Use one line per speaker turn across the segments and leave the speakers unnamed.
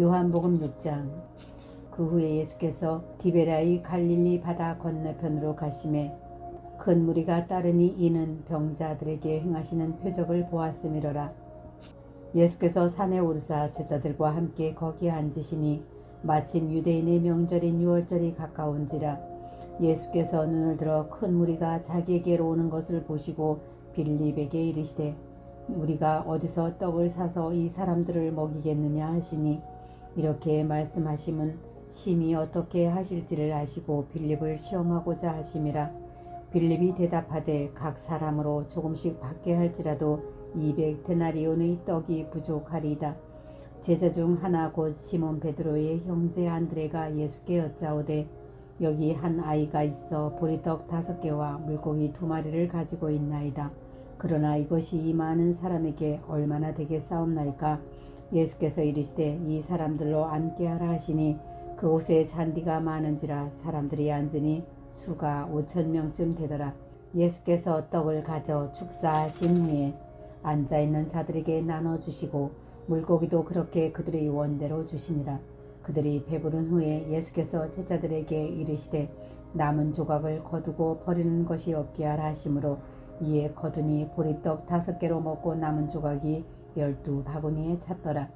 요한복음 6장. 그 후에 예수께서 디베랴의 갈릴리 바다 건너편으로 가시매 큰 무리가 따르니 이는 병자들에게 행하시는 표적을 보았음이로라. 예수께서 산에 오르사 제자들과 함께 거기에 앉으시니 마침 유대인의 명절인 유월절이 가까운지라. 예수께서 눈을 들어 큰 무리가 자기에게로 오는 것을 보시고 빌립에게 이르시되 우리가 어디서 떡을 사서 이 사람들을 먹이겠느냐 하시니 이렇게 말씀하심은 심히 어떻게 하실지를 아시고 빌립을 시험하고자 하심이라. 빌립이 대답하되 각 사람으로 조금씩 받게 할지라도 200데나리온의 떡이 부족하리이다. 제자 중 하나 곧 시몬 베드로의 형제 안드레가 예수께 여짜오되 여기 한 아이가 있어 보리떡 5개와 물고기 2마리를 가지고 있나이다. 그러나 이것이 이 많은 사람에게 얼마나 되겠사옵나이까. 예수께서 이르시되 이 사람들로 앉게 하라 하시니 그곳에 잔디가 많은지라 사람들이 앉으니 수가 5,000명쯤 되더라. 예수께서 떡을 가져 축사하신 후에 앉아있는 자들에게 나눠주시고 물고기도 그렇게 그들의 원대로 주시니라. 그들이 배부른 후에 예수께서 제자들에게 이르시되 남은 조각을 거두고 버리는 것이 없게 하라 하시므로 이에 거두니 보리떡 5개로 먹고 남은 조각이 12바구니에 찼더라.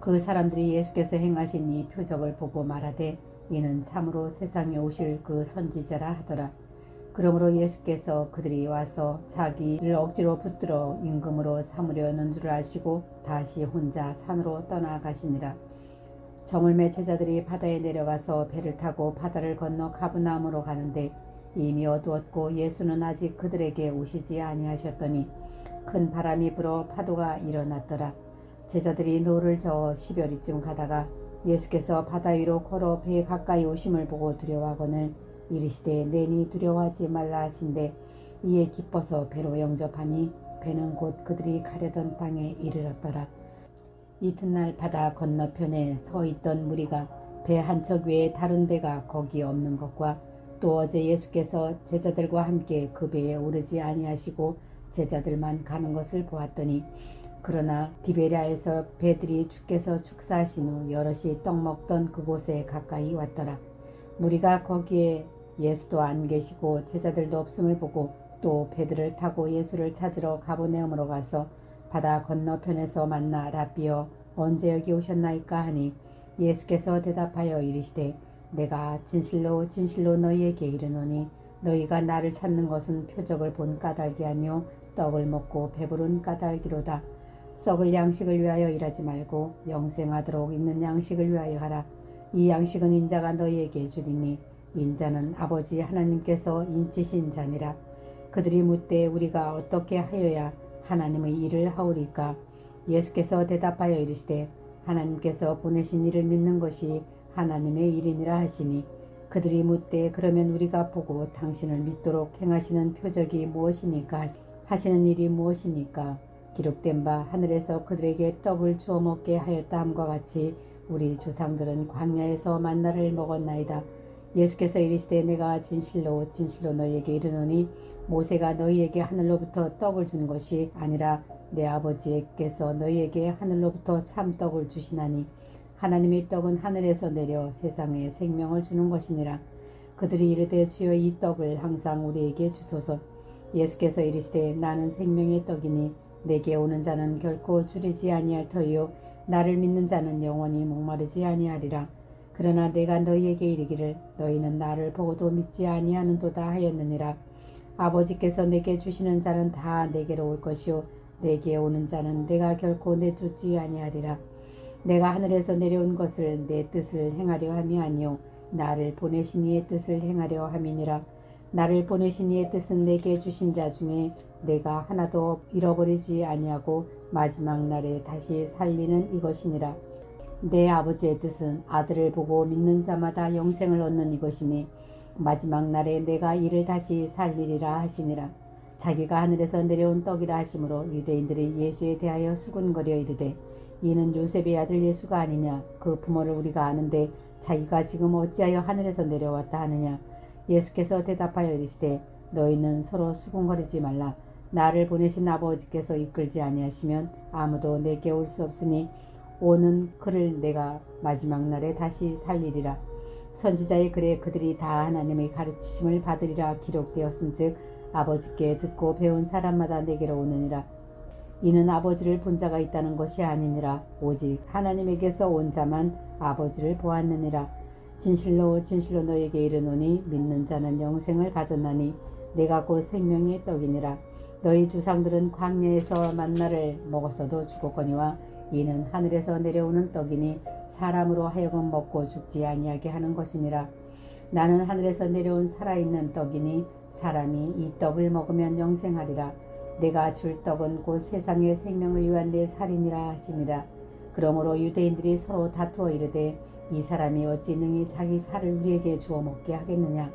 그 사람들이 예수께서 행하신 이 표적을 보고 말하되 이는 참으로 세상에 오실 그 선지자라 하더라. 그러므로 예수께서 그들이 와서 자기를 억지로 붙들어 임금으로 삼으려는 줄 아시고 다시 혼자 산으로 떠나가시니라. 저물매 제자들이 바다에 내려가서 배를 타고 바다를 건너 가브나움으로 가는데 이미 어두웠고 예수는 아직 그들에게 오시지 아니하셨더니 큰 바람이 불어 파도가 일어났더라. 제자들이 노를 저어 10여리쯤 가다가 예수께서 바다 위로 걸어 배에 가까이 오심을 보고 두려워하거늘 이르시되 내니 두려워하지 말라 하신대 이에 기뻐서 배로 영접하니 배는 곧 그들이 가려던 땅에 이르렀더라. 이튿날 바다 건너편에 서 있던 무리가 배 한 척 외에 다른 배가 거기 없는 것과 또 어제 예수께서 제자들과 함께 그 배에 오르지 아니하시고 제자들만 가는 것을 보았더니 그러나 디베랴에서 배들이 주께서 축사하신 후 여럿이 떡 먹던 그곳에 가까이 왔더라. 무리가 거기에 예수도 안 계시고 제자들도 없음을 보고 또 배들을 타고 예수를 찾으러 가버나움으로 가서 바다 건너편에서 만나 라삐여 언제 여기 오셨나이까 하니 예수께서 대답하여 이르시되 내가 진실로 진실로 너희에게 이르노니 너희가 나를 찾는 것은 표적을 본 까닭이 아니요 떡을 먹고 배부른 까닭이로다. 썩을 양식을 위하여 일하지 말고 영생하도록 있는 양식을 위하여 하라. 이 양식은 인자가 너희에게 주리니 인자는 아버지 하나님께서 인치신 자니라. 그들이 묻되 우리가 어떻게 하여야 하나님의 일을 하오리까. 예수께서 대답하여 이르시되 하나님께서 보내신 이를 믿는 것이 하나님의 일이니라 하시니 그들이 묻되 그러면 우리가 보고 당신을 믿도록 행하시는 표적이 무엇이니까 하시는 일이 무엇이니까. 기록된 바 하늘에서 그들에게 떡을 주어 먹게 하였다 함과 같이 우리 조상들은 광야에서 만나를 먹었나이다. 예수께서 이르시되 내가 진실로 진실로 너희에게 이르노니 모세가 너희에게 하늘로부터 떡을 준 것이 아니라 내 아버지께서 너희에게 하늘로부터 참떡을 주시나니 하나님의 떡은 하늘에서 내려 세상에 생명을 주는 것이니라. 그들이 이르되 주여 이 떡을 항상 우리에게 주소서. 예수께서 이르시되 나는 생명의 떡이니 내게 오는 자는 결코 줄이지 아니할 터이요 나를 믿는 자는 영원히 목마르지 아니하리라. 그러나 내가 너희에게 이르기를 너희는 나를 보고도 믿지 아니하는도다 하였느니라. 아버지께서 내게 주시는 자는 다 내게로 올 것이요 내게 오는 자는 내가 결코 내쫓지 아니하리라. 내가 하늘에서 내려온 것을 내 뜻을 행하려 함이 아니요 나를 보내신 이의 뜻을 행하려 함이니라. 나를 보내신 이의 뜻은 내게 주신 자 중에 내가 하나도 잃어버리지 아니하고 마지막 날에 다시 살리는 이것이니라. 내 아버지의 뜻은 아들을 보고 믿는 자마다 영생을 얻는 이것이니 마지막 날에 내가 이를 다시 살리리라 하시니라. 자기가 하늘에서 내려온 떡이라 하시므로 유대인들이 예수에 대하여 수군거려 이르되 이는 요셉의 아들 예수가 아니냐. 그 부모를 우리가 아는데 자기가 지금 어찌하여 하늘에서 내려왔다 하느냐. 예수께서 대답하여 이르시되 너희는 서로 수군거리지 말라. 나를 보내신 아버지께서 이끌지 아니하시면 아무도 내게 올 수 없으니 오는 그를 내가 마지막 날에 다시 살리리라. 선지자의 글에 그들이 다 하나님의 가르치심을 받으리라 기록되었은즉 아버지께 듣고 배운 사람마다 내게로 오느니라. 이는 아버지를 본 자가 있다는 것이 아니니라. 오직 하나님에게서 온 자만 아버지를 보았느니라. 진실로 진실로 너에게 이르노니 믿는 자는 영생을 가졌나니 내가 곧 생명의 떡이니라. 너희 주상들은 광야에서 만나를 먹었어도 죽었거니와 이는 하늘에서 내려오는 떡이니 사람으로 하여금 먹고 죽지 아니하게 하는 것이니라. 나는 하늘에서 내려온 살아있는 떡이니 사람이 이 떡을 먹으면 영생하리라. 내가 줄 떡은 곧 세상의 생명을 위한 내 살이니라 하시니라. 그러므로 유대인들이 서로 다투어 이르되 이 사람이 어찌 능히 자기 살을 우리에게 주어 먹게 하겠느냐.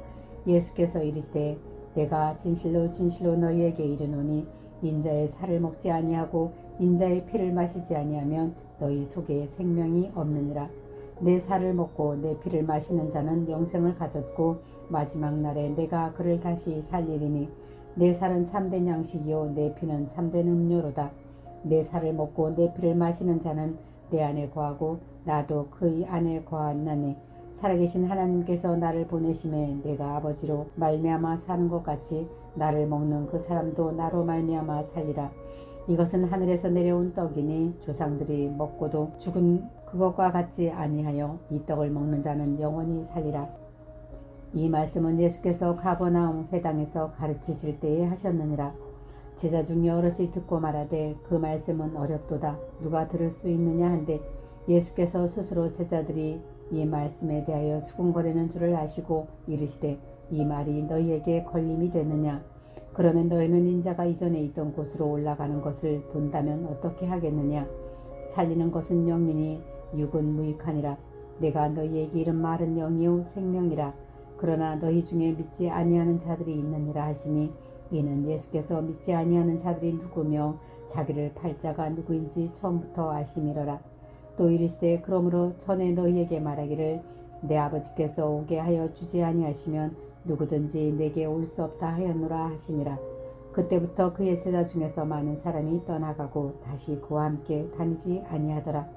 예수께서 이르시되 내가 진실로 진실로 너희에게 이르노니 인자의 살을 먹지 아니하고 인자의 피를 마시지 아니하면 너희 속에 생명이 없느니라. 내 살을 먹고 내 피를 마시는 자는 영생을 가졌고 마지막 날에 내가 그를 다시 살리리니 내 살은 참된 양식이요 내 피는 참된 음료로다. 내 살을 먹고 내 피를 마시는 자는 내 안에 거하고 나도 그의 안에 거하나니 살아계신 하나님께서 나를 보내심에 내가 아버지로 말미암아 사는 것 같이 나를 먹는 그 사람도 나로 말미암아 살리라. 이것은 하늘에서 내려온 떡이니 조상들이 먹고도 죽은 그것과 같지 아니하여 이 떡을 먹는 자는 영원히 살리라. 이 말씀은 예수께서 가버나움 회당에서 가르치실 때에 하셨느니라. 제자 중에 여럿이 듣고 말하되 그 말씀은 어렵도다. 누가 들을 수 있느냐 한데 예수께서 스스로 제자들이 이 말씀에 대하여 수군거리는 줄을 아시고 이르시되 이 말이 너희에게 걸림이 되느냐. 그러면 너희는 인자가 이전에 있던 곳으로 올라가는 것을 본다면 어떻게 하겠느냐. 살리는 것은 영이니 육은 무익하니라. 내가 너희에게 이른 말은 영이요 생명이라. 그러나 너희 중에 믿지 아니하는 자들이 있느니라 하시니 이는 예수께서 믿지 아니하는 자들이 누구며 자기를 팔 자가 누구인지 처음부터 아심이로라. 또 이르시되 그러므로 전에 너희에게 말하기를 내 아버지께서 오게 하여 주지 아니하시면 누구든지 내게 올 수 없다 하였노라 하시니라. 그때부터 그의 제자 중에서 많은 사람이 떠나가고 다시 그와 함께 다니지 아니하더라.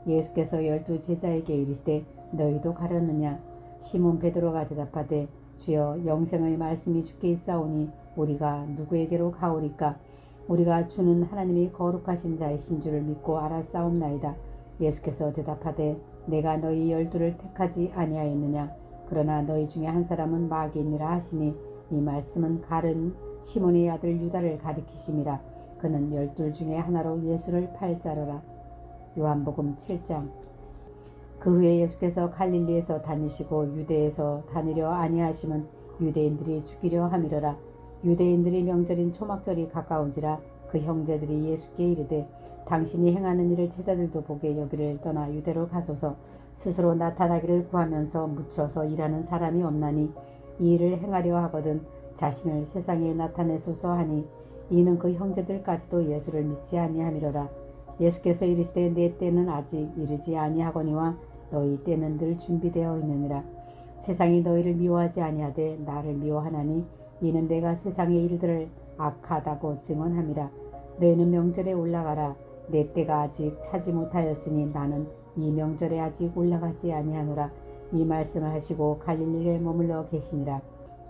예수께서 12 제자에게 이르시되 너희도 가려느냐. 시몬 베드로가 대답하되 주여 영생의 말씀이 주께 있사오니 우리가 누구에게로 가오리까. 우리가 주는 하나님이 거룩하신 자이신 줄을 믿고 알았사옵나이다. 예수께서 대답하되 내가 너희 12를 택하지 아니하였느냐. 그러나 너희 중에 한 사람은 마귀니라 하시니 이 말씀은 가룟 시몬의 아들 유다를 가리키심이라. 그는 12 중에 하나로 예수를 팔 자로라. 요한복음 7장. 그 후에 예수께서 갈릴리에서 다니시고 유대에서 다니려 아니하심은 유대인들이 죽이려 함이로라. 유대인들이 명절인 초막절이 가까운지라. 그 형제들이 예수께 이르되 당신이 행하는 일을 제자들도 보게 여기를 떠나 유대로 가소서. 스스로 나타나기를 구하면서 묻혀서 일하는 사람이 없나니 이 일을 행하려 하거든 자신을 세상에 나타내소서 하니 이는 그 형제들까지도 예수를 믿지 아니함이로라. 예수께서 이르시되 내 때는 아직 이르지 아니하거니와 너희 때는 늘 준비되어 있느니라. 세상이 너희를 미워하지 아니하되 나를 미워하나니 이는 내가 세상의 일들을 악하다고 증언함이라. 너희는 명절에 올라가라. 내 때가 아직 차지 못하였으니 나는 이 명절에 아직 올라가지 아니하노라. 이 말씀을 하시고 갈릴리에 머물러 계시니라.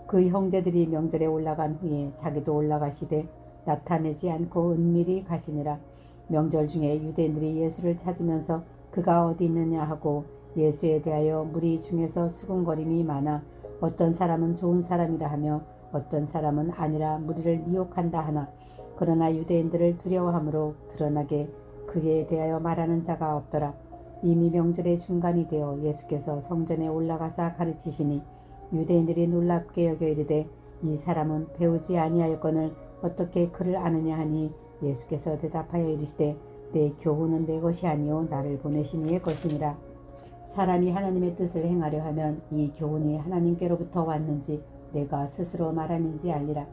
그 형제들이 명절에 올라간 후에 자기도 올라가시되 나타내지 않고 은밀히 가시니라. 명절 중에 유대인들이 예수를 찾으면서 그가 어디 있느냐 하고 예수에 대하여 무리 중에서 수군거림이 많아 어떤 사람은 좋은 사람이라 하며 어떤 사람은 아니라 무리를 미혹한다 하나 그러나 유대인들을 두려워하므로 드러나게 그에 대하여 말하는 자가 없더라. 이미 명절의 중간이 되어 예수께서 성전에 올라가사 가르치시니 유대인들이 놀랍게 여겨 이르되 이 사람은 배우지 아니하였거늘 어떻게 그를 아느냐 하니 예수께서 대답하여 이르시되 내 교훈은 내 것이 아니요 나를 보내신 이의 것이니라. 사람이 하나님의 뜻을 행하려 하면 이 교훈이 하나님께로부터 왔는지 내가 스스로 말함인지 알리라.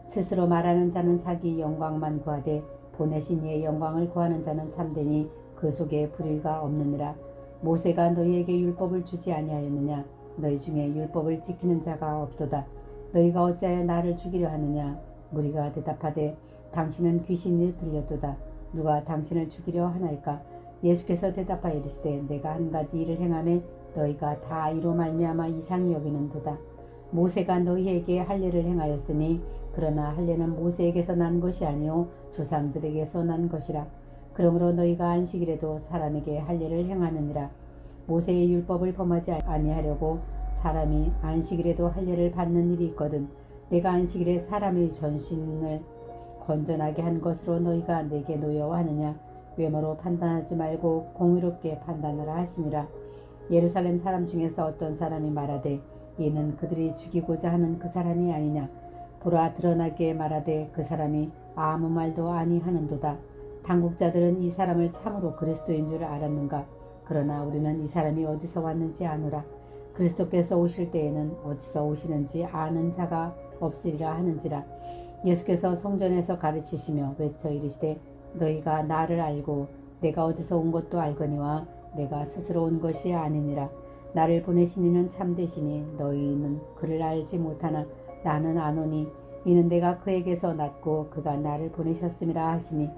스스로 말하는 자는 자기 영광만 구하되 보내신 이의 영광을 구하는 자는 참되니 그 속에 불의가 없느니라. 모세가 너희에게 율법을 주지 아니하였느냐. 너희 중에 율법을 지키는 자가 없도다. 너희가 어찌하여 나를 죽이려 하느냐. 무리가 대답하되 당신은 귀신이 들렸도다. 누가 당신을 죽이려 하나이까. 예수께서 대답하여 이르시되 내가 한 가지 일을 행하매 너희가 다 이로 말미암아 이상히 여기는도다. 모세가 너희에게 할례를 행하였으니 그러나 할례는 모세에게서 난 것이 아니요 조상들에게서 난 것이라. 그러므로 너희가 안식일에도 사람에게 할례를 행하느니라. 모세의 율법을 범하지 아니하려고 사람이 안식일에도 할례를 받는 일이 있거든. 내가 안식일에 사람의 전신을 건전하게 한 것으로 너희가 내게 노여워하느냐. 외모로 판단하지 말고 공의롭게 판단하라 하시니라. 예루살렘 사람 중에서 어떤 사람이 말하되 이는 그들이 죽이고자 하는 그 사람이 아니냐. 보라 드러나게 말하되 그 사람이 아무 말도 아니하는도다. 당국자들은 이 사람을 참으로 그리스도인 줄 알았는가. 그러나 우리는 이 사람이 어디서 왔는지 아노라. 그리스도께서 오실 때에는 어디서 오시는지 아는 자가 없으리라 하는지라. 예수께서 성전에서 가르치시며 외쳐 이르시되 너희가 나를 알고 내가 어디서 온 것도 알거니와 내가 스스로 온 것이 아니니라. 나를 보내신 이는 참되시니 너희는 그를 알지 못하나 나는 아노니 이는 내가 그에게서 났고 그가 나를 보내셨음이라 하시니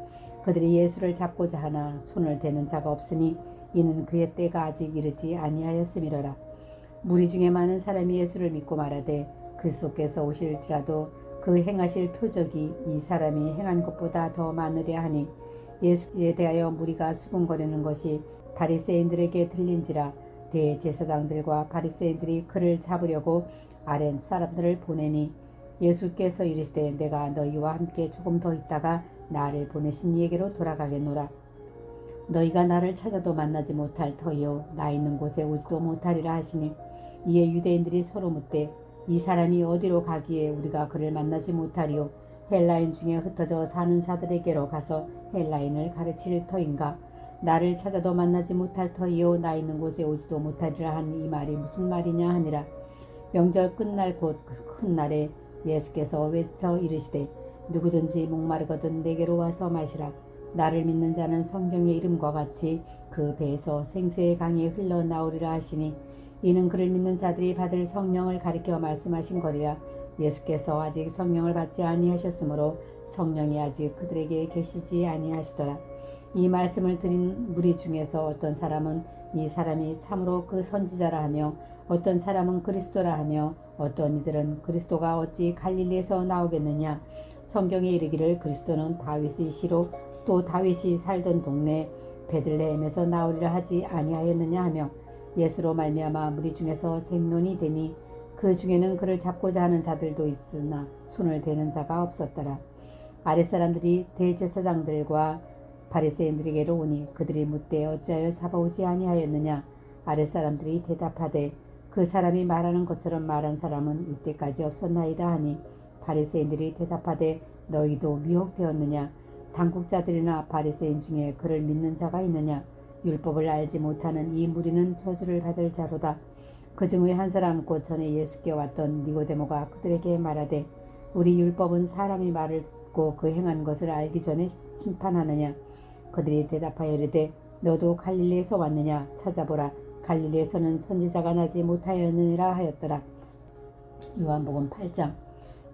그들이 예수를 잡고자 하나 손을 대는 자가 없으니 이는 그의 때가 아직 이르지 아니하였음이로라. 무리 중에 많은 사람이 예수를 믿고 말하되 그리스도께서 오실지라도 그 행하실 표적이 이 사람이 행한 것보다 더 많으랴 하니 예수에 대하여 무리가 수군거리는 것이 바리새인들에게 들린지라. 대제사장들과 바리새인들이 그를 잡으려고 아랫 사람들을 보내니 예수께서 이르시되 내가 너희와 함께 조금 더 있다가 나를 보내신 이에게로 돌아가겠노라. 너희가 나를 찾아도 만나지 못할 터이요 나 있는 곳에 오지도 못하리라 하시니 이에 유대인들이 서로 묻되 이 사람이 어디로 가기에 우리가 그를 만나지 못하리요. 헬라인 중에 흩어져 사는 자들에게로 가서 헬라인을 가르칠 터인가. 나를 찾아도 만나지 못할 터이요 나 있는 곳에 오지도 못하리라 한 이 말이 무슨 말이냐 하니라. 명절 끝날 곧 그 큰 날에 예수께서 외쳐 이르시되 누구든지 목마르거든 내게로 와서 마시라. 나를 믿는 자는 성경의 이름과 같이 그 배에서 생수의 강이 흘러나오리라 하시니 이는 그를 믿는 자들이 받을 성령을 가리켜 말씀하신 거리라. 예수께서 아직 성령을 받지 아니하셨으므로 성령이 아직 그들에게 계시지 아니하시더라. 이 말씀을 드린 무리 중에서 어떤 사람은 이 사람이 참으로 그 선지자라 하며 어떤 사람은 그리스도라 하며 어떤 이들은 그리스도가 어찌 갈릴리에서 나오겠느냐. 성경에 이르기를 그리스도는 다윗의 시로 또 다윗이 살던 동네 베들레헴에서 나오리라 하지 아니하였느냐 하며 예수로 말미암아 무리 중에서 쟁론이 되니 그 중에는 그를 잡고자 하는 자들도 있으나 손을 대는 자가 없었더라. 아랫사람들이 대제사장들과 바리새인들에게로 오니 그들이 묻되 어찌하여 잡아오지 아니하였느냐. 아랫사람들이 대답하되 그 사람이 말하는 것처럼 말한 사람은 이때까지 없었나이다 하니 바리새인들이 대답하되 너희도 미혹되었느냐. 당국자들이나 바리새인 중에 그를 믿는 자가 있느냐. 율법을 알지 못하는 이 무리는 저주를 받을 자로다. 그 중의 한 사람 곧 전에 예수께 왔던 니고데모가 그들에게 말하되 우리 율법은 사람이 말을 듣고 그 행한 것을 알기 전에 심판하느냐. 그들이 대답하여 이르되 너도 갈릴리에서 왔느냐. 찾아보라. 갈릴리에서는 선지자가 나지 못하였느니라 하였더라. 요한복음 8장.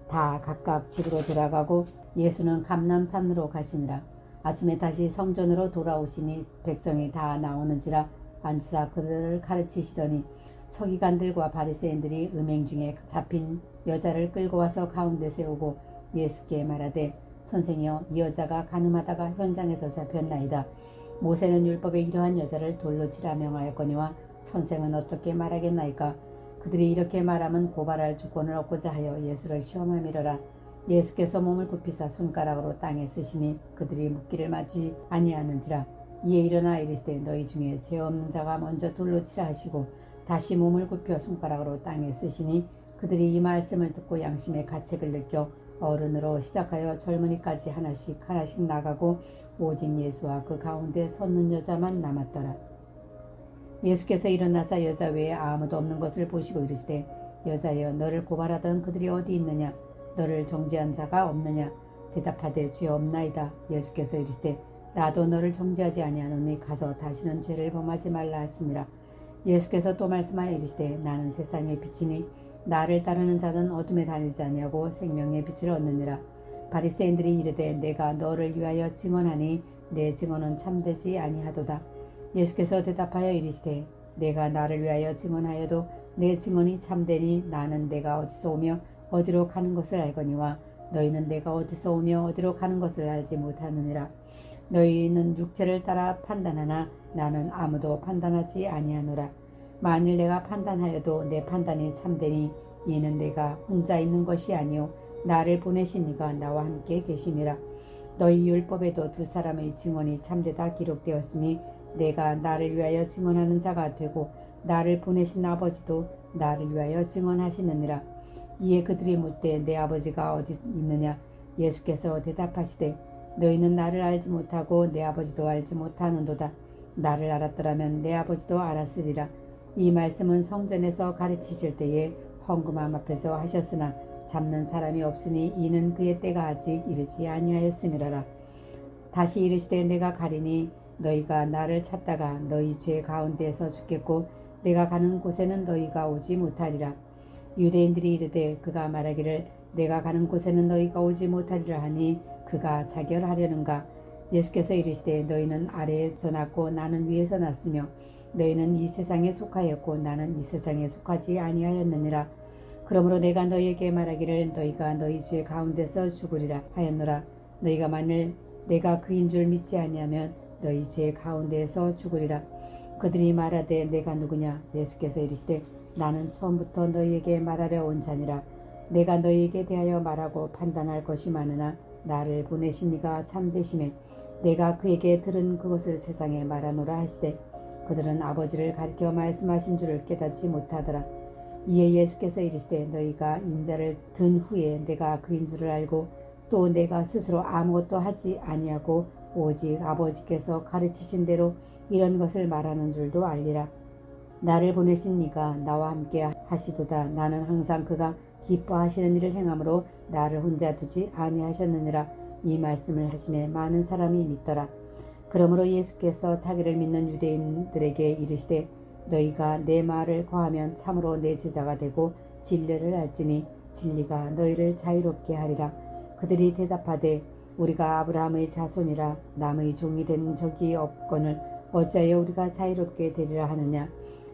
다 각각 집으로 돌아가고 예수는 감람산으로 가시니라. 아침에 다시 성전으로 돌아오시니 백성이 다 나오는지라 앉으사 그들을 가르치시더니 서기관들과 바리새인들이 음행 중에 잡힌 여자를 끌고 와서 가운데 세우고 예수께 말하되 선생이여 이 여자가 간음하다가 현장에서 잡혔나이다. 모세는 율법에 이러한 여자를 돌로 치라 명하였거니와 선생은 어떻게 말하겠나이까. 그들이 이렇게 말하면 고발할 주권을 얻고자 하여 예수를 시험함이러라. 예수께서 몸을 굽히사 손가락으로 땅에 쓰시니 그들이 묻기를 마치 아니하는지라. 이에 일어나 이르시되 너희 중에 죄 없는 자가 먼저 돌로 치라 하시고 다시 몸을 굽혀 손가락으로 땅에 쓰시니 그들이 이 말씀을 듣고 양심의 가책을 느껴 어른으로 시작하여 젊은이까지 하나씩 나가고 오직 예수와 그 가운데 섰는 여자만 남았더라. 예수께서 일어나사 여자 외에 아무도 없는 것을 보시고 이르시되 여자여 너를 고발하던 그들이 어디 있느냐. 너를 정죄한 자가 없느냐. 대답하되 죄 없나이다. 예수께서 이르시되 나도 너를 정죄하지 아니하노니 가서 다시는 죄를 범하지 말라 하시니라. 예수께서 또 말씀하여 이르시되 나는 세상의 빛이니 나를 따르는 자는 어둠에 다니지 아니하고 생명의 빛을 얻느니라. 바리새인들이 이르되 내가 너를 위하여 증언하니 내 증언은 참되지 아니하도다. 예수께서 대답하여 이르시되 내가 나를 위하여 증언하여도 내 증언이 참되니 나는 내가 어디서 오며 어디로 가는 것을 알거니와 너희는 내가 어디서 오며 어디로 가는 것을 알지 못하느니라. 너희는 육체를 따라 판단하나 나는 아무도 판단하지 아니하노라. 만일 내가 판단하여도 내 판단이 참되니 이는 내가 혼자 있는 것이 아니요 나를 보내신 이가 나와 함께 계심이라. 너희 율법에도 두 사람의 증언이 참되다 기록되었으니 내가 나를 위하여 증언하는 자가 되고 나를 보내신 아버지도 나를 위하여 증언하시느니라. 이에 그들이 묻되 내 아버지가 어디 있느냐? 예수께서 대답하시되 너희는 나를 알지 못하고 내 아버지도 알지 못하는도다. 나를 알았더라면 내 아버지도 알았으리라. 이 말씀은 성전에서 가르치실 때에 헌금함 앞에서 하셨으나 잡는 사람이 없으니 이는 그의 때가 아직 이르지 아니하였음이라라. 다시 이르시되 내가 가리니 너희가 나를 찾다가 너희 죄 가운데에서 죽겠고 내가 가는 곳에는 너희가 오지 못하리라. 유대인들이 이르되 그가 말하기를 내가 가는 곳에는 너희가 오지 못하리라 하니 그가 자결하려는가. 예수께서 이르시되 너희는 아래에서 났고 나는 위에서 났으며 너희는 이 세상에 속하였고 나는 이 세상에 속하지 아니하였느니라. 그러므로 내가 너희에게 말하기를 너희가 너희 죄 가운데서 죽으리라 하였노라. 너희가 만일 내가 그인 줄 믿지 아니하면 너희 죄 가운데에서 죽으리라. 그들이 말하되 내가 누구냐? 예수께서 이르시되 나는 처음부터 너희에게 말하려 온 자니라. 내가 너희에게 대하여 말하고 판단할 것이 많으나 나를 보내신 이가 참되심에 내가 그에게 들은 그것을 세상에 말하노라 하시되 그들은 아버지를 가리켜 말씀하신 줄을 깨닫지 못하더라. 이에 예수께서 이르시되 너희가 인자를 든 후에 내가 그인 줄을 알고 또 내가 스스로 아무것도 하지 아니하고 오직 아버지께서 가르치신 대로 이런 것을 말하는 줄도 알리라. 나를 보내신 이가 나와 함께 하시도다. 나는 항상 그가 기뻐하시는 일을 행함으로 나를 혼자 두지 아니하셨느니라. 이 말씀을 하심에 많은 사람이 믿더라. 그러므로 예수께서 자기를 믿는 유대인들에게 이르시되 너희가 내 말을 거하면 참으로 내 제자가 되고 진리를 알지니 진리가 너희를 자유롭게 하리라. 그들이 대답하되 우리가 아브라함의 자손이라 남의 종이 된 적이 없거늘 어찌하여 우리가 자유롭게 되리라 하느냐.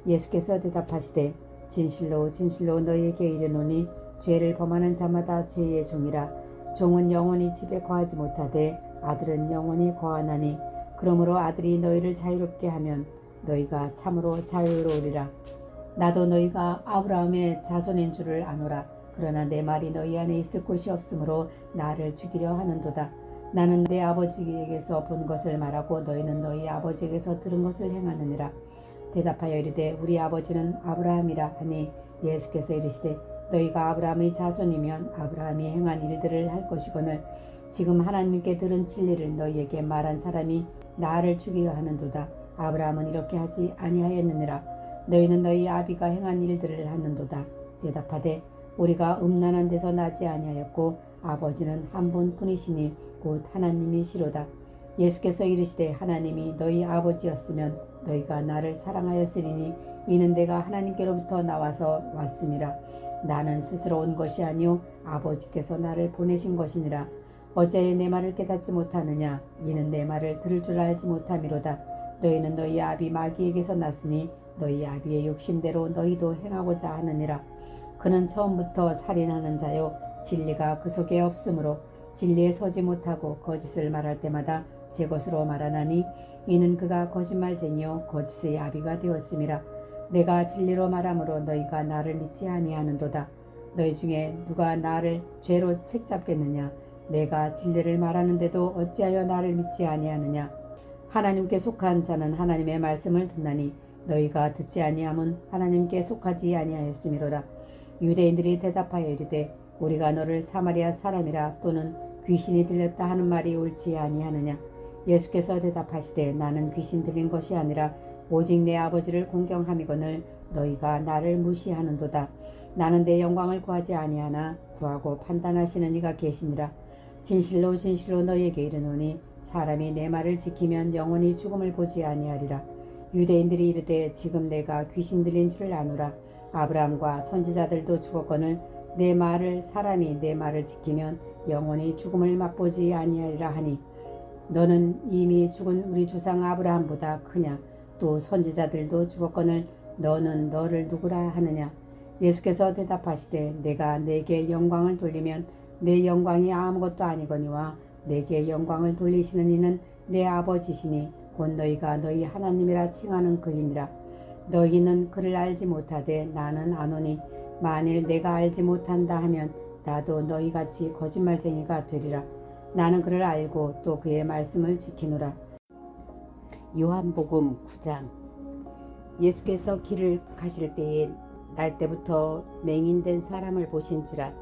예수께서 대답하시되 진실로 진실로 너희에게 이르노니 죄를 범하는 자마다 죄의 종이라. 종은 영원히 집에 거하지 못하되 아들은 영원히 거하나니 그러므로 아들이 너희를 자유롭게 하면 너희가 참으로 자유로우리라. 나도 너희가 아브라함의 자손인 줄을 아노라. 그러나 내 말이 너희 안에 있을 곳이 없으므로 나를 죽이려 하는도다. 나는 내 아버지에게서 본 것을 말하고 너희는 너희 아버지에게서 들은 것을 행하느니라. 대답하여 이르되 우리 아버지는 아브라함이라 하니 예수께서 이르시되 너희가 아브라함의 자손이면 아브라함이 행한 일들을 할 것이거늘 지금 하나님께 들은 진리를 너희에게 말한 사람이 나를 죽이려 하는도다. 아브라함은 이렇게 하지 아니하였느니라. 너희는 너희 아비가 행한 일들을 하는도다. 대답하되 우리가 음란한 데서 나지 아니하였고 아버지는 한 분뿐이시니 곧 하나님이시로다. 예수께서 이르시되 하나님이 너희 아버지였으면 너희가 나를 사랑하였으리니 이는 내가 하나님께로부터 나와서 왔음이라. 나는 스스로 온 것이 아니요 아버지께서 나를 보내신 것이니라. 어찌하여 내 말을 깨닫지 못하느냐? 이는 내 말을 들을 줄 알지 못함이로다. 너희는 너희 아비 마귀에게서 났으니 너희 아비의 욕심대로 너희도 행하고자 하느니라. 그는 처음부터 살인하는 자요 진리가 그 속에 없으므로 진리에 서지 못하고 거짓을 말할 때마다 제 것으로 말하나니 이는 그가 거짓말쟁이요 거짓의 아비가 되었음이라. 내가 진리로 말함으로 너희가 나를 믿지 아니하는도다. 너희 중에 누가 나를 죄로 책잡겠느냐? 내가 진리를 말하는데도 어찌하여 나를 믿지 아니하느냐? 하나님께 속한 자는 하나님의 말씀을 듣나니 너희가 듣지 아니함은 하나님께 속하지 아니하였음이로라. 유대인들이 대답하여 이르되 우리가 너를 사마리아 사람이라 또는 귀신이 들렸다 하는 말이 옳지 아니하느냐? 예수께서 대답하시되 나는 귀신 들린 것이 아니라 오직 내 아버지를 공경함이거늘 너희가 나를 무시하는도다. 나는 내 영광을 구하지 아니하나 구하고 판단하시는 이가 계시니라. 진실로 진실로 너희에게 이르노니 사람이 내 말을 지키면 영원히 죽음을 보지 아니하리라. 유대인들이 이르되 지금 내가 귀신 들린 줄을 아노라. 아브라함과 선지자들도 죽었거늘 사람이 내 말을 지키면 영원히 죽음을 맛보지 아니하리라 하니 너는 이미 죽은 우리 조상 아브라함보다 크냐? 또 선지자들도 죽었거늘 너는 너를 누구라 하느냐. 예수께서 대답하시되 내가 내게 영광을 돌리면 내 영광이 아무것도 아니거니와 내게 영광을 돌리시는 이는 내 아버지시니 곧 너희가 너희 하나님이라 칭하는 그이니라. 너희는 그를 알지 못하되 나는 아노니 만일 내가 알지 못한다 하면 나도 너희같이 거짓말쟁이가 되리라. 나는 그를 알고 또 그의 말씀을 지키노라. 요한복음 9장. 예수께서 길을 가실 때에 날 때부터 맹인된 사람을 보신지라.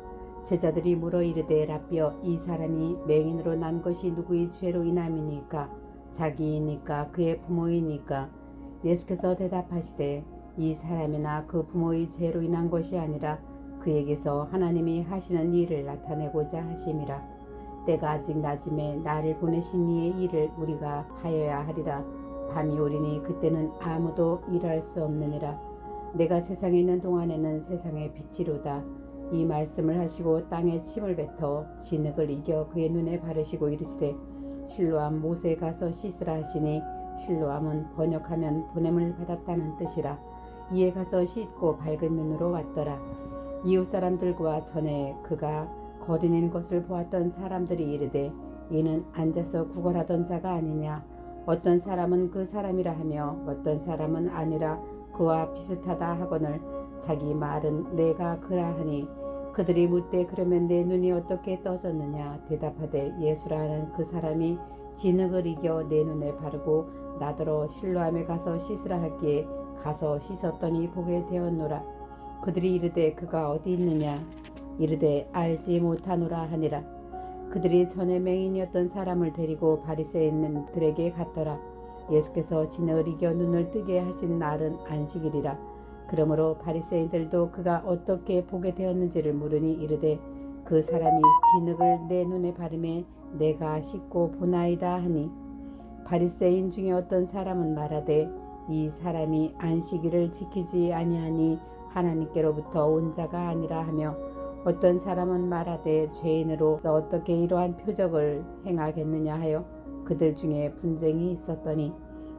제자들이 물어 이르되 라삐여 이 사람이 맹인으로 난 것이 누구의 죄로 인함이니까 자기이니까 그의 부모이니까. 예수께서 대답하시되 이 사람이나 그 부모의 죄로 인한 것이 아니라 그에게서 하나님이 하시는 일을 나타내고자 하심이라. 때가 아직 낮음에 나를 보내신 이의 일을 우리가 하여야 하리라. 밤이 오리니 그때는 아무도 일할 수 없느니라. 내가 세상에 있는 동안에는 세상의 빛이로다. 이 말씀을 하시고 땅에 침을 뱉어 진흙을 이겨 그의 눈에 바르시고 이르시되 실로암 못에 가서 씻으라 하시니 실로암은 번역하면 보냄을 받았다는 뜻이라. 이에 가서 씻고 밝은 눈으로 왔더라. 이웃 사람들과 전에 그가 거린인 것을 보았던 사람들이 이르되 이는 앉아서 구걸하던 자가 아니냐. 어떤 사람은 그 사람이라 하며 어떤 사람은 아니라 그와 비슷하다 하거늘 자기 말은 내가 그라 하니 그들이 묻되 그러면 내 눈이 어떻게 떠졌느냐. 대답하되 예수라는 그 사람이 진흙을 이겨 내 눈에 바르고 나더러 실로암에 가서 씻으라 하기에 가서 씻었더니 보게 되었노라. 그들이 이르되 그가 어디 있느냐. 이르되 알지 못하노라 하니라. 그들이 전에 맹인이었던 사람을 데리고 바리새인들에게 갔더라. 예수께서 진흙을 이겨 눈을 뜨게 하신 날은 안식일이라. 그러므로 바리새인들도 그가 어떻게 보게 되었는지를 물으니 이르되 그 사람이 진흙을 내 눈에 바르매 내가 씻고 보나이다 하니. 바리새인 중에 어떤 사람은 말하되 이 사람이 안식일을 지키지 아니하니 하나님께로부터 온 자가 아니라 하며 어떤 사람은 말하되 죄인으로서 어떻게 이러한 표적을 행하겠느냐 하여 그들 중에 분쟁이 있었더니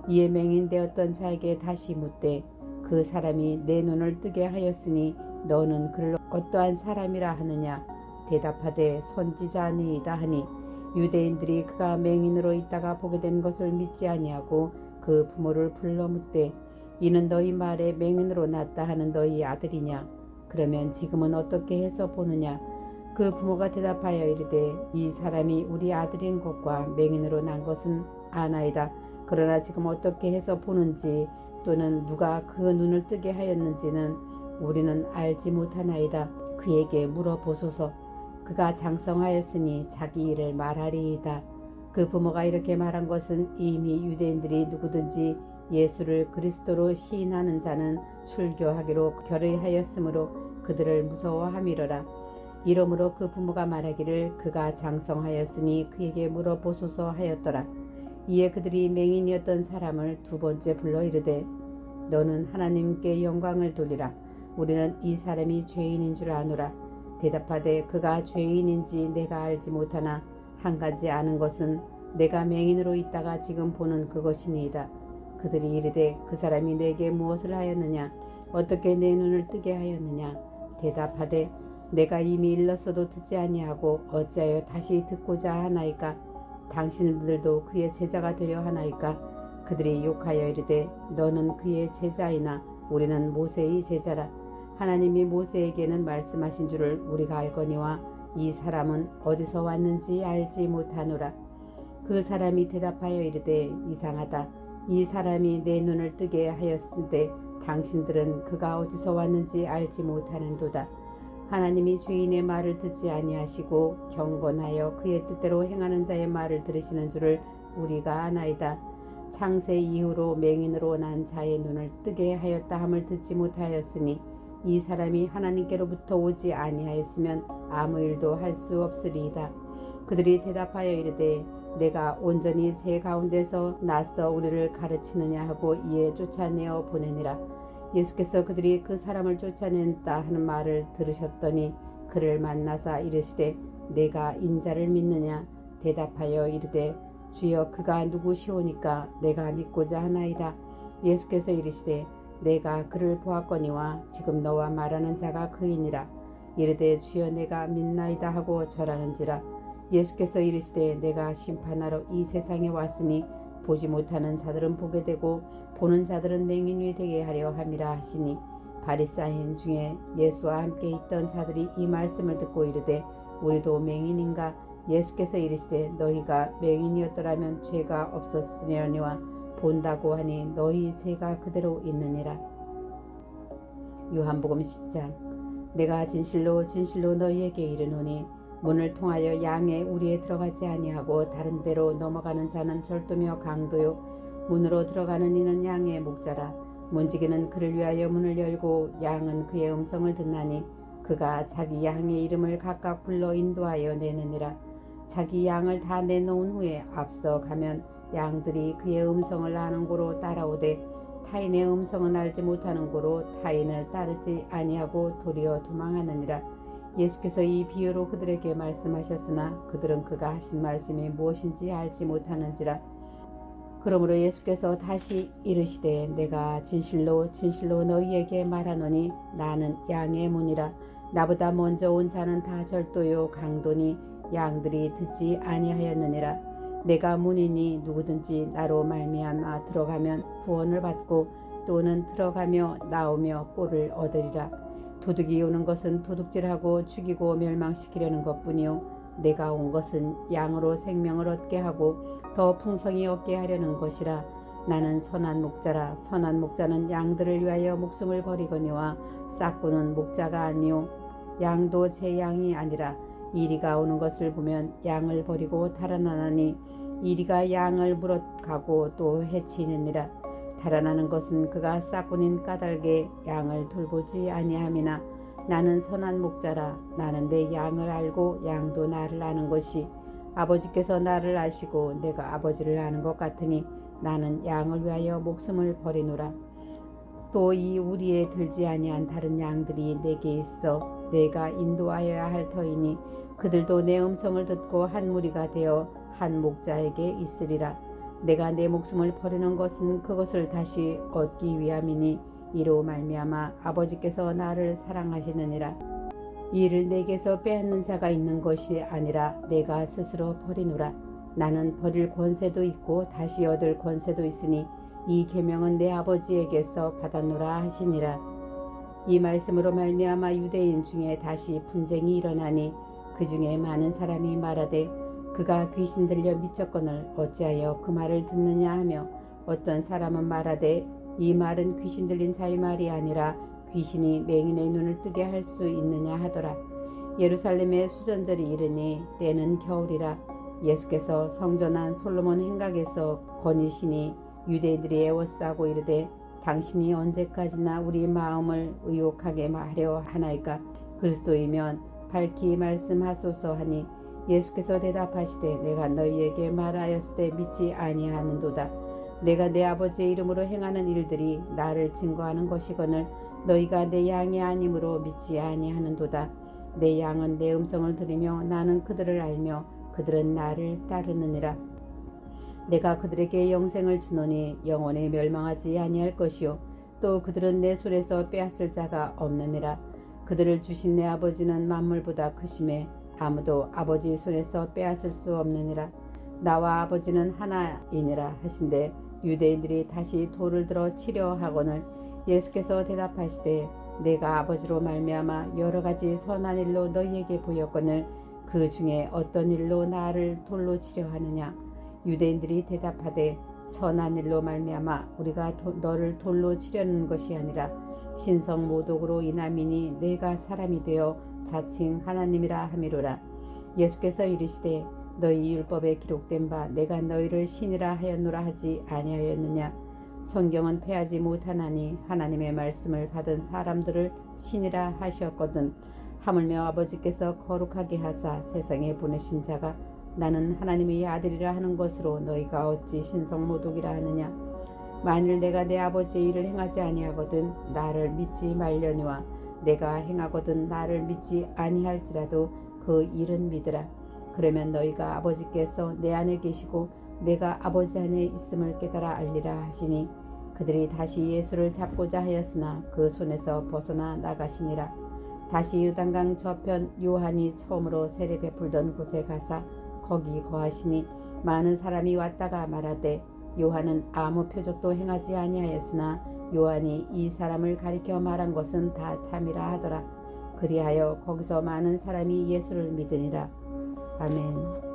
이에 맹인되었던 자에게 다시 묻되 그 사람이 내 눈을 뜨게 하였으니 너는 그를 어떠한 사람이라 하느냐. 대답하되 선지자니이다 하니 유대인들이 그가 맹인으로 있다가 보게 된 것을 믿지 아니하고 그 부모를 불러 묻되 이는 너희 말에 맹인으로 났다 하는 너희 아들이냐. 그러면 지금은 어떻게 해서 보느냐. 그 부모가 대답하여 이르되 이 사람이 우리 아들인 것과 맹인으로 난 것은 아나이다. 그러나 지금 어떻게 해서 보는지 또는 누가 그 눈을 뜨게 하였는지는 우리는 알지 못하나이다. 그에게 물어보소서. 그가 장성하였으니 자기 일을 말하리이다. 그 부모가 이렇게 말한 것은 이미 유대인들이 누구든지 예수를 그리스도로 시인하는 자는 출교하기로 결의하였으므로 그들을 무서워함이로라. 이러므로 그 부모가 말하기를 그가 장성하였으니 그에게 물어보소서 하였더라. 이에 그들이 맹인이었던 사람을 두 번째 불러 이르되 너는 하나님께 영광을 돌리라. 우리는 이 사람이 죄인인 줄 아노라. 대답하되 그가 죄인인지 내가 알지 못하나 한 가지 아는 것은 내가 맹인으로 있다가 지금 보는 그것이니이다. 그들이 이르되 그 사람이 내게 무엇을 하였느냐. 어떻게 내 눈을 뜨게 하였느냐. 대답하되 내가 이미 일렀어도 듣지 아니하고 어찌하여 다시 듣고자 하나이까. 당신들도 그의 제자가 되려 하나이까. 그들이 욕하여 이르되 너는 그의 제자이나 우리는 모세의 제자라. 하나님이 모세에게는 말씀하신 줄을 우리가 알거니와 이 사람은 어디서 왔는지 알지 못하노라. 그 사람이 대답하여 이르되 이상하다. 이 사람이 내 눈을 뜨게 하였으되 당신들은 그가 어디서 왔는지 알지 못하는도다. 하나님이 죄인의 말을 듣지 아니하시고 경건하여 그의 뜻대로 행하는 자의 말을 들으시는 줄을 우리가 아나이다. 창세 이후로 맹인으로 난 자의 눈을 뜨게 하였다 함을 듣지 못하였으니 이 사람이 하나님께로부터 오지 아니하였으면 아무 일도 할 수 없으리이다. 그들이 대답하여 이르되 내가 온전히 제 가운데서 나서 우리를 가르치느냐 하고 이에 쫓아내어 보내니라. 예수께서 그들이 그 사람을 쫓아낸다 하는 말을 들으셨더니 그를 만나사 이르시되 내가 인자를 믿느냐. 대답하여 이르되 주여 그가 누구시오니까 내가 믿고자 하나이다. 예수께서 이르시되 내가 그를 보았거니와 지금 너와 말하는 자가 그이니라. 이르되 주여 내가 믿나이다 하고 절하는지라. 예수께서 이르시되 내가 심판하러 이 세상에 왔으니 보지 못하는 자들은 보게 되고 보는 자들은 맹인이 되게 하려 함이라 하시니 바리사인 중에 예수와 함께 있던 자들이 이 말씀을 듣고 이르되 우리도 맹인인가? 예수께서 이르시되 너희가 맹인이었더라면 죄가 없었으려니와 본다고 하니 너희 죄가 그대로 있느니라. 요한복음 10장. 내가 진실로 진실로 너희에게 이르노니 문을 통하여 양의 우리에 들어가지 아니하고 다른 데로 넘어가는 자는 절도며 강도요 문으로 들어가는 이는 양의 목자라. 문지기는 그를 위하여 문을 열고 양은 그의 음성을 듣나니 그가 자기 양의 이름을 각각 불러 인도하여 내느니라. 자기 양을 다 내놓은 후에 앞서 가면 양들이 그의 음성을 아는 고로 따라오되 타인의 음성은 알지 못하는 고로 타인을 따르지 아니하고 도리어 도망하느니라. 예수께서 이 비유로 그들에게 말씀하셨으나 그들은 그가 하신 말씀이 무엇인지 알지 못하는지라. 그러므로 예수께서 다시 이르시되 내가 진실로 진실로 너희에게 말하노니 나는 양의 문이라. 나보다 먼저 온 자는 다 절도요 강도니 양들이 듣지 아니하였느니라. 내가 문이니 누구든지 나로 말미암아 들어가면 구원을 받고 또는 들어가며 나오며 꼴을 얻으리라. 도둑이 오는 것은 도둑질하고 죽이고 멸망시키려는 것뿐이요 내가 온 것은 양으로 생명을 얻게 하고 더 풍성히 얻게 하려는 것이라. 나는 선한 목자라. 선한 목자는 양들을 위하여 목숨을 버리거니와 싹구는 목자가 아니요 양도 제 양이 아니라. 이리가 오는 것을 보면 양을 버리고 달아나나니 이리가 양을 물어가고 또 해치느니라. 달아나는 것은 그가 싹군인 까닭에 양을 돌보지 아니함이나 나는 선한 목자라. 나는 내 양을 알고 양도 나를 아는 것이 아버지께서 나를 아시고 내가 아버지를 아는 것 같으니 나는 양을 위하여 목숨을 버리노라. 또 이 우리에 들지 아니한 다른 양들이 내게 있어 내가 인도하여야 할 터이니 그들도 내 음성을 듣고 한 무리가 되어 한 목자에게 있으리라. 내가 내 목숨을 버리는 것은 그것을 다시 얻기 위함이니 이로 말미암아 아버지께서 나를 사랑하시느니라. 이를 내게서 빼앗는 자가 있는 것이 아니라 내가 스스로 버리노라. 나는 버릴 권세도 있고 다시 얻을 권세도 있으니 이 계명은 내 아버지에게서 받았노라 하시니라. 이 말씀으로 말미암아 유대인 중에 다시 분쟁이 일어나니 그 중에 많은 사람이 말하되 그가 귀신 들려 미쳤거늘 어찌하여 그 말을 듣느냐 하며 어떤 사람은 말하되 이 말은 귀신 들린 자의 말이 아니라 귀신이 맹인의 눈을 뜨게 할 수 있느냐 하더라. 예루살렘의 수전절이 이르니 때는 겨울이라. 예수께서 성전 안 솔로몬 행각에서 거니시니 유대인들이 애워싸고 이르되 당신이 언제까지나 우리 마음을 의혹하게 하려 하나이까? 그리스도이면 밝히 말씀하소서 하니 예수께서 대답하시되 내가 너희에게 말하였으되 믿지 아니하는도다. 내가 내 아버지의 이름으로 행하는 일들이 나를 증거하는 것이거늘 너희가 내 양이 아니므로 믿지 아니하는도다. 내 양은 내 음성을 들으며 나는 그들을 알며 그들은 나를 따르느니라. 내가 그들에게 영생을 주노니 영원히 멸망하지 아니할 것이요 또 그들은 내 손에서 빼앗을 자가 없느니라. 그들을 주신 내 아버지는 만물보다 크심에 아무도 아버지 손에서 빼앗을 수 없느니라. 나와 아버지는 하나이니라 하신대 유대인들이 다시 돌을 들어 치려 하거늘 예수께서 대답하시되 내가 아버지로 말미암아 여러 가지 선한 일로 너희에게 보였거늘 그 중에 어떤 일로 나를 돌로 치려 하느냐. 유대인들이 대답하되 선한 일로 말미암아 우리가 너를 돌로 치려는 것이 아니라 신성 모독으로 인함이니 내가 사람이 되어 자칭 하나님이라 함이로라. 예수께서 이르시되 너희 율법에 기록된 바 내가 너희를 신이라 하였노라 하지 아니하였느냐. 성경은 패하지 못하나니 하나님의 말씀을 받은 사람들을 신이라 하셨거든. 하물며 아버지께서 거룩하게 하사 세상에 보내신 자가 나는 하나님의 아들이라 하는 것으로 너희가 어찌 신성모독이라 하느냐. 만일 내가 내 아버지의 일을 행하지 아니하거든 나를 믿지 말려니와 내가 행하거든 나를 믿지 아니할지라도 그 일은 믿으라. 그러면 너희가 아버지께서 내 안에 계시고 내가 아버지 안에 있음을 깨달아 알리라 하시니 그들이 다시 예수를 잡고자 하였으나 그 손에서 벗어나 나가시니라. 다시 요단강 저편 요한이 처음으로 세례 베풀던 곳에 가사 거기 거하시니 많은 사람이 왔다가 말하되 요한은 아무 표적도 행하지 아니하였으나 요한이 이 사람을 가리켜 말한 것은 다 참이라 하더라. 그리하여 거기서 많은 사람이 예수를 믿으니라. 아멘.